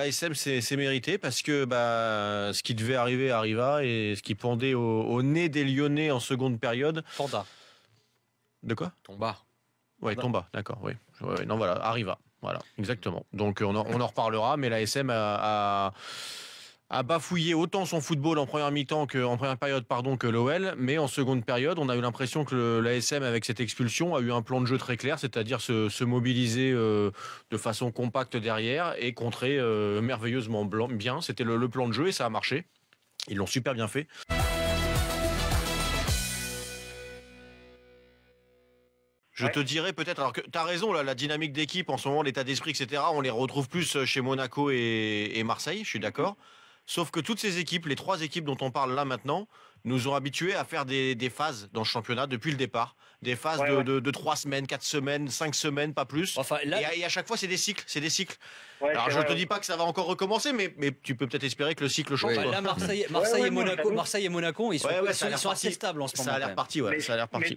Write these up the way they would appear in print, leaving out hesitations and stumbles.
ASM, c'est mérité parce que ce qui devait arriver arriva et ce qui pendait au nez des Lyonnais en seconde période. Tomba. De quoi? Tomba. Ouais, Tomba, d'accord, oui. Ouais, non, voilà, arriva. Voilà, exactement. Donc on en reparlera, mais l'ASM a bafouillé autant son football en première mi-temps en première période que l'OL, mais en seconde période, on a eu l'impression que l'ASM avec cette expulsion a eu un plan de jeu très clair, c'est-à-dire se mobiliser de façon compacte derrière et contrer merveilleusement bien. C'était le plan de jeu et ça a marché. Ils l'ont super bien fait. Je te dirais peut-être, alors que tu as raison, là, la dynamique d'équipe en ce moment, l'état d'esprit, etc., on les retrouve plus chez Monaco et Marseille, je suis d'accord. Sauf que toutes ces équipes, les 3 équipes dont on parle là maintenant, nous ont habitués à faire des phases dans le championnat depuis le départ. Des phases de 3 semaines, 4 semaines, 5 semaines, pas plus. Enfin, là... et à chaque fois, c'est des cycles. Ouais, alors, je te dis pas que ça va encore recommencer, mais tu peux peut-être espérer que le cycle change. Ouais, là, Marseille et Monaco, ils sont assez stables en ce moment. Ça a l'air parti, ouais. Ça a l'air parti.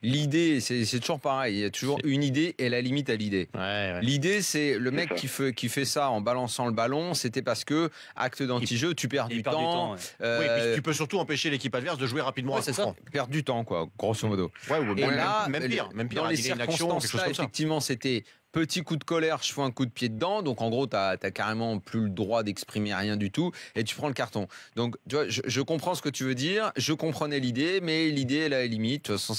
L'idée, c'est toujours pareil. Il y a toujours une idée et la limite à l'idée. Ouais. L'idée, c'est le mec qui fait ça en balançant le ballon. C'était parce que acte d'anti-jeu, tu perds du temps. Oui, puis tu peux surtout empêcher l'équipe adverse de jouer rapidement à coup franc. Perdre du temps, quoi, grosso modo. Ouais, et là, même pire. Dans les circonstances, là, effectivement, c'était petit coup de colère, je fais un coup de pied dedans. Donc, en gros, t'as carrément plus le droit d'exprimer rien du tout. Et tu prends le carton. Donc, tu vois, je comprends ce que tu veux dire. Je comprenais l'idée, mais l'idée, elle a limite. De toute façon,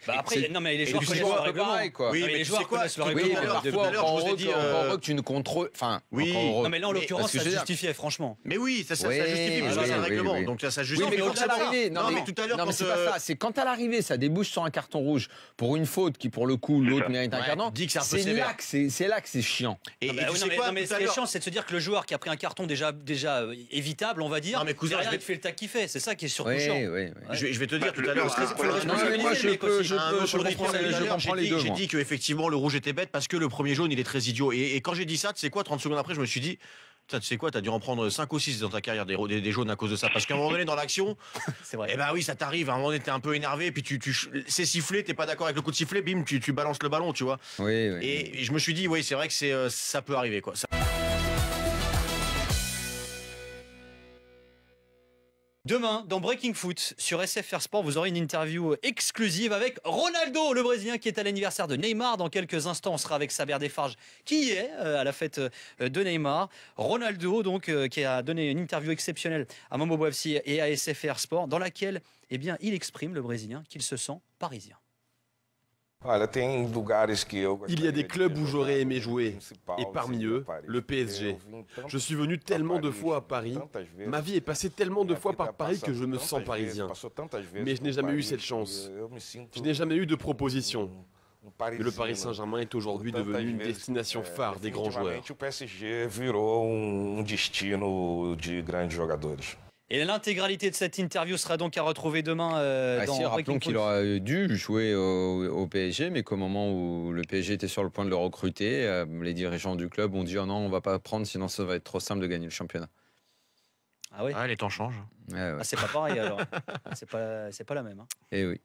après, non, mais les joueurs connaissent le règlement. Quoi. Oui, mais les joueurs connaissent le règlement. Parfois, en tu ne contrôles. Enfin, oui. Non, mais là, en l'occurrence, ça justifiait, franchement. Mais oui, ça justifie, parce que c'est un règlement. Donc, ça justifie. Oui, mais quand à l'arrivée. Non, mais tout à l'heure, non, mais c'est pas ça. C'est quand à l'arrivée, ça débouche sur un carton rouge pour une faute qui, pour le coup, l'autre mérite un carton. C'est là que c'est chiant. Mais ce qui est chiant, c'est de se dire que le joueur qui a pris un carton déjà évitable, on va dire, derrière, il fait le tac qu'il fait. C'est ça qui est surtout chiant. Je vais te dire tout à l'heure. Moi, je comprends les deux. J'ai dit qu'effectivement, le rouge était bête parce que le premier jaune, il est très idiot. Et quand j'ai dit ça, tu sais quoi, 30 secondes après, je me suis dit, tu sais quoi, t'as dû en prendre 5 ou 6 dans ta carrière des jaunes à cause de ça. Parce qu'à un moment donné, dans l'action, c'est vrai. Eh ben oui, ça t'arrive. À un moment donné, t'es un peu énervé, puis c'est sifflé, t'es pas d'accord avec le coup de sifflet, bim, tu balances le ballon, tu vois. Et je me suis dit, oui, c'est vrai que ça peut arriver, quoi. Demain, dans Breaking Foot, sur SFR Sport, vous aurez une interview exclusive avec Ronaldo, le Brésilien, qui est à l'anniversaire de Neymar. Dans quelques instants, on sera avec Saber Defarge, qui y est à la fête de Neymar. Ronaldo, donc, qui a donné une interview exceptionnelle à Mambo FC et à SFR Sport, dans laquelle, il exprime, le Brésilien, qu'il se sent parisien. Il y a des clubs où j'aurais aimé jouer, et parmi eux, le PSG. Je suis venu tellement de fois à Paris, ma vie est passée tellement de fois par Paris que je me sens parisien. Mais je n'ai jamais eu cette chance. Je n'ai jamais eu de proposition. Mais le Paris Saint-Germain est aujourd'hui devenu une destination phare des grands joueurs. Et l'intégralité de cette interview sera donc à retrouver demain rappelons qu'il aurait dû jouer au PSG, mais qu'au moment où le PSG était sur le point de le recruter, les dirigeants du club ont dit « Oh non, on va pas prendre, sinon ça va être trop simple de gagner le championnat ». Ah oui. Les temps changent. Ouais. Ah, c'est pas pareil alors. C'est pas la même. Eh oui.